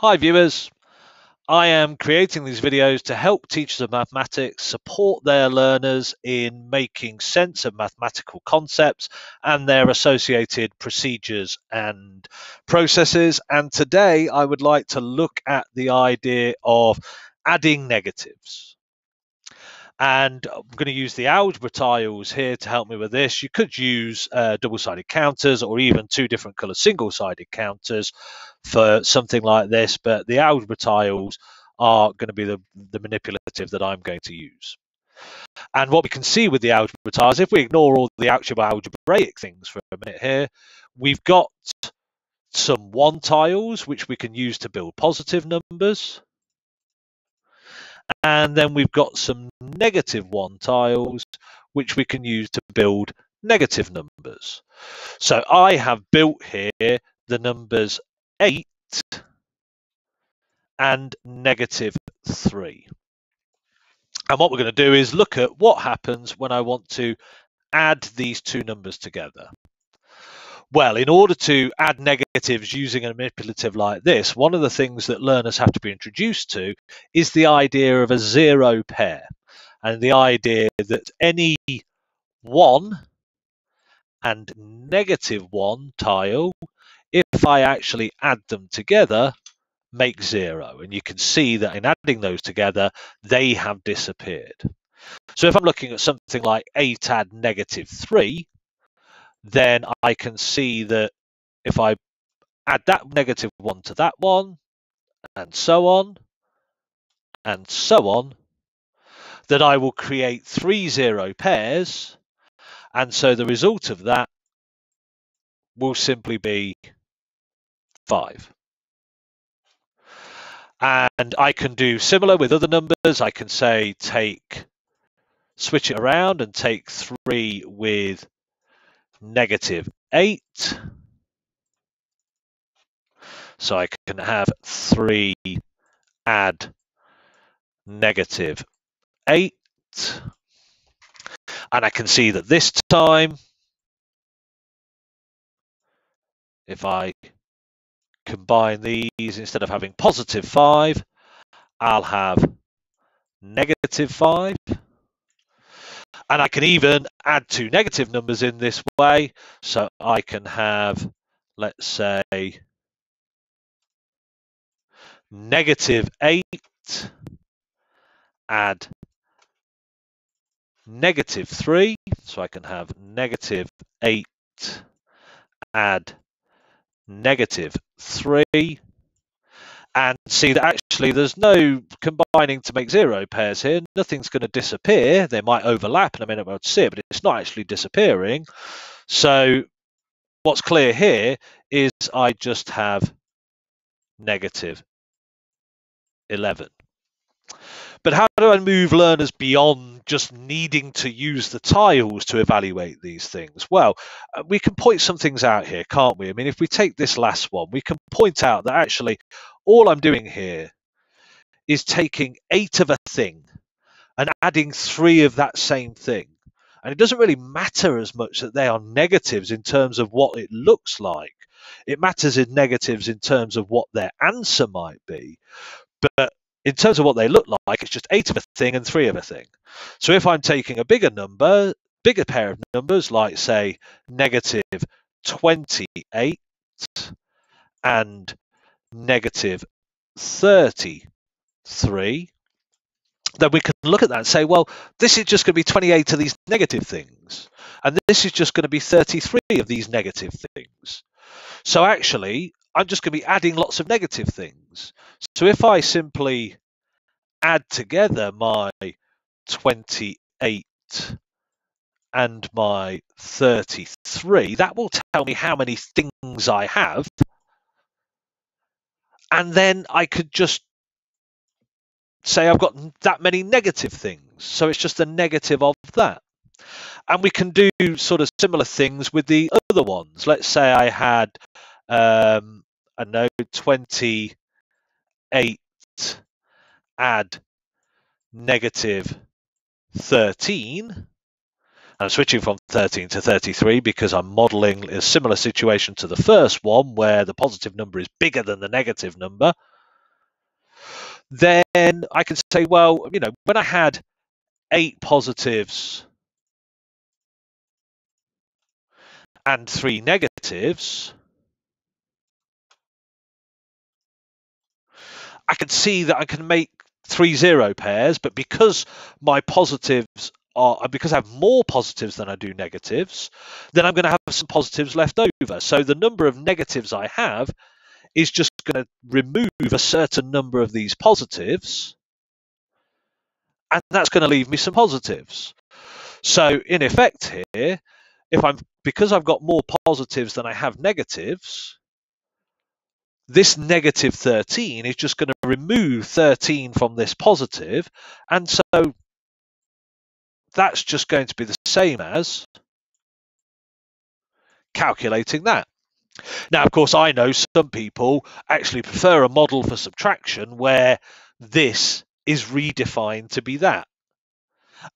Hi viewers, I am creating these videos to help teachers of mathematics support their learners in making sense of mathematical concepts and their associated procedures and processes. And today I would like to look at the idea of adding negatives. And I'm going to use the algebra tiles here to help me with this. You could use double-sided counters or even two different color single-sided counters for something like this, but the algebra tiles are going to be the manipulative that I'm going to use. And what we can see with the algebra tiles, if we ignore all the actual algebraic things for a minute here, we've got some 1 tiles, which we can use to build positive numbers. And then we've got some -1 tiles, which we can use to build negative numbers. So I have built here the numbers 8 and -3. And what we're going to do is look at what happens when I want to add these two numbers together. Well, in order to add negatives using a manipulative like this, one of the things that learners have to be introduced to is the idea of a zero pair, and the idea that any 1 and -1 tile, if I actually add them together, make 0. And you can see that in adding those together, they have disappeared. So if I'm looking at something like 8 add -3, then I can see that if I add that -1 to that one, and so on, and so on, that I will create 3 zero pairs. And so the result of that will simply be 5. And I can do similar with other numbers. I can say switch it around and take 3 with -8. So I can have 3 add -8. And I can see that this time, if I combine these, instead of having +5, I'll have -5. And I can even add two negative numbers in this way. So I can have, let's say, -8 add -3. So I can have -8 add -3. And see that actually there's no combining to make 0 pairs here. Nothing's going to disappear. They might overlap in a minute, we'll see it, but it's not actually disappearing. So what's clear here is I just have -11. But how do I move learners beyond just needing to use the tiles to evaluate these things? Well, we can point some things out here, can't we? I mean, if we take this last one, we can point out that actually all I'm doing here is taking 8 of a thing and adding 3 of that same thing. And it doesn't really matter as much that they are negatives in terms of what it looks like. It matters in negatives in terms of what their answer might be. But in terms of what they look like, it's just 8 of a thing and 3 of a thing. So if I'm taking a bigger pair of numbers, like say -28 and -33, then we can look at that and say, well, this is just going to be 28 of these negative things, and this is just going to be 33 of these negative things. So actually, I'm just going to be adding lots of negative things. So if I simply add together my 28 and my 33, that will tell me how many things I have. And then I could just say I've got that many negative things. So it's just a negative of that. And we can do sort of similar things with the other ones. Let's say I had, I know, 28 add -13. I'm switching from 13 to 33 because I'm modeling a similar situation to the first one where the positive number is bigger than the negative number. then I can say, well, when I had 8 positives and 3 negatives, I can see that I can make 3 zero pairs, but because because I have more positives than I do negatives, then I'm going to have some positives left over. So the number of negatives I have is just going to remove a certain number of these positives, and that's going to leave me some positives. So in effect here, because I've got more positives than I have negatives, this negative 13 is just going to remove 13 from this positive, and so that's just going to be the same as calculating that. Now, of course, I know some people actually prefer a model for subtraction where this is redefined to be that,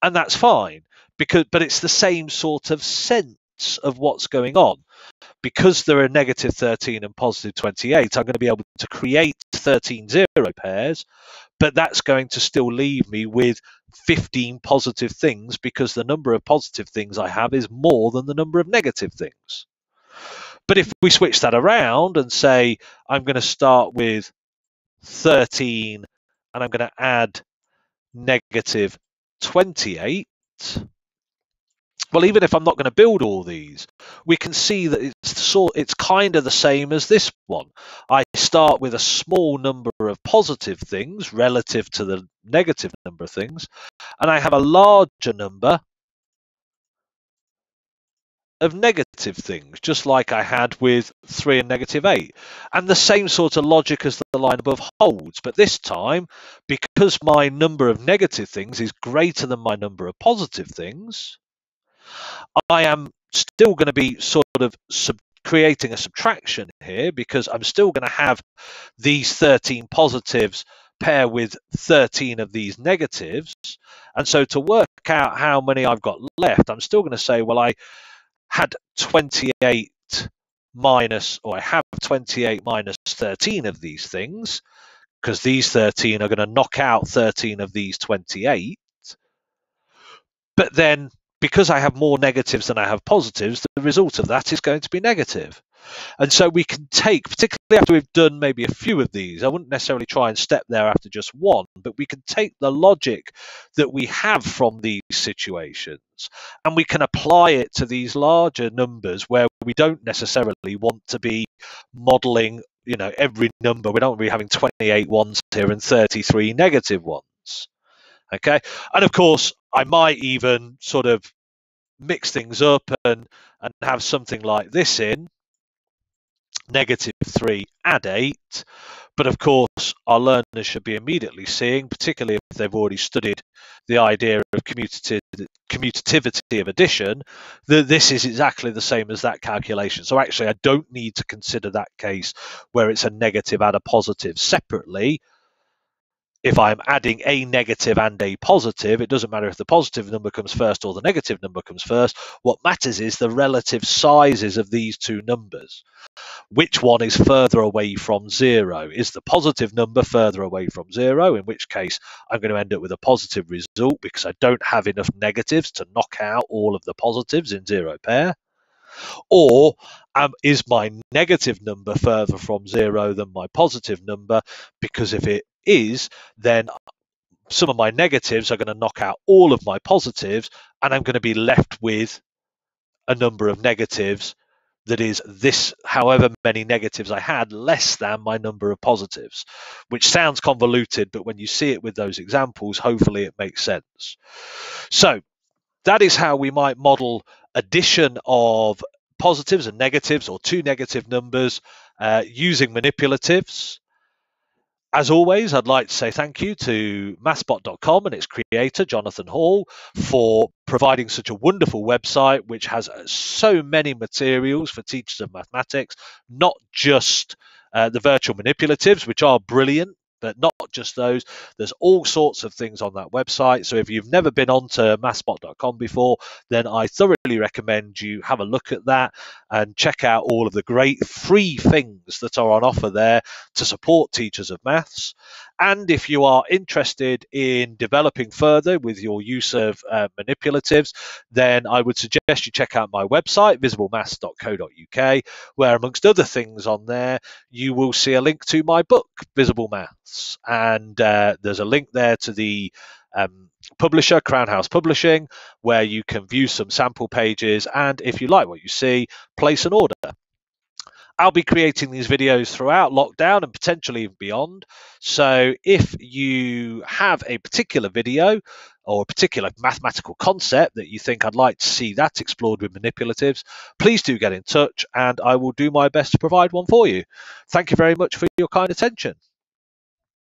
and that's fine, but it's the same sort of sense of what's going on. Because there are negative 13 and positive 28, I'm going to be able to create 13 zero pairs, but that's going to still leave me with 15 positive things because the number of positive things I have is more than the number of negative things. But if we switch that around and say I'm going to start with 13 and I'm going to add negative 28, well, even if I'm not going to build all these, we can see that it's kind of the same as this one. I start with a small number of positive things relative to the negative number of things, and I have a larger number of negative things, just like I had with 3 and negative 8. And the same sort of logic as the line above holds, but this time, because my number of negative things is greater than my number of positive things, I am still going to be sort of creating a subtraction here, because I'm still going to have these 13 positives pair with 13 of these negatives. And so to work out how many I've got left, I'm still going to say, well, I had 28 minus, or I have 28 minus 13 of these things, because these 13 are going to knock out 13 of these 28. But then, because I have more negatives than I have positives, the result of that is going to be negative. And so we can take, particularly after we've done maybe a few of these, I wouldn't necessarily try and step there after just one, but we can take the logic that we have from these situations and we can apply it to these larger numbers where we don't necessarily want to be modeling, every number. We don't want to be having 28 ones here and 33 negative ones. Okay. And of course, I might even sort of mix things up and have something like this in negative 3 add 8. But of course, our learners should be immediately seeing, particularly if they've already studied the idea of commutativity of addition, that this is exactly the same as that calculation. So actually, I don't need to consider that case where it's a negative add a positive separately. If I'm adding a negative and a positive, it doesn't matter if the positive number comes first or the negative number comes first. What matters is the relative sizes of these two numbers. Which one is further away from 0? Is the positive number further away from 0? In which case, I'm going to end up with a positive result because I don't have enough negatives to knock out all of the positives in 0 pair. Or is my negative number further from 0 than my positive number? Because if it is, then some of my negatives are going to knock out all of my positives, and I'm going to be left with a number of negatives that is this, however many negatives I had, less than my number of positives, which sounds convoluted, but when you see it with those examples, hopefully it makes sense. So that is how we might model addition of positives and negatives, or two negative numbers, using manipulatives. As always, I'd like to say thank you to mathspot.com and its creator, Jonathan Hall, for providing such a wonderful website which has so many materials for teachers of mathematics, not just the virtual manipulatives, which are brilliant, but not just those. There's all sorts of things on that website. So if you've never been onto mathspot.com before, then I thoroughly recommend you have a look at that and check out all of the great free things that are on offer there to support teachers of maths. And if you are interested in developing further with your use of manipulatives, then I would suggest you check out my website, visiblemaths.co.uk, where amongst other things on there, you will see a link to my book, Visible Maths. And there's a link there to the publisher, Crown House Publishing, where you can view some sample pages. And if you like what you see, place an order. I'll be creating these videos throughout lockdown and potentially even beyond. So if you have a particular video or a particular mathematical concept that you think I'd like to see that explored with manipulatives, please do get in touch and I will do my best to provide one for you. Thank you very much for your kind attention.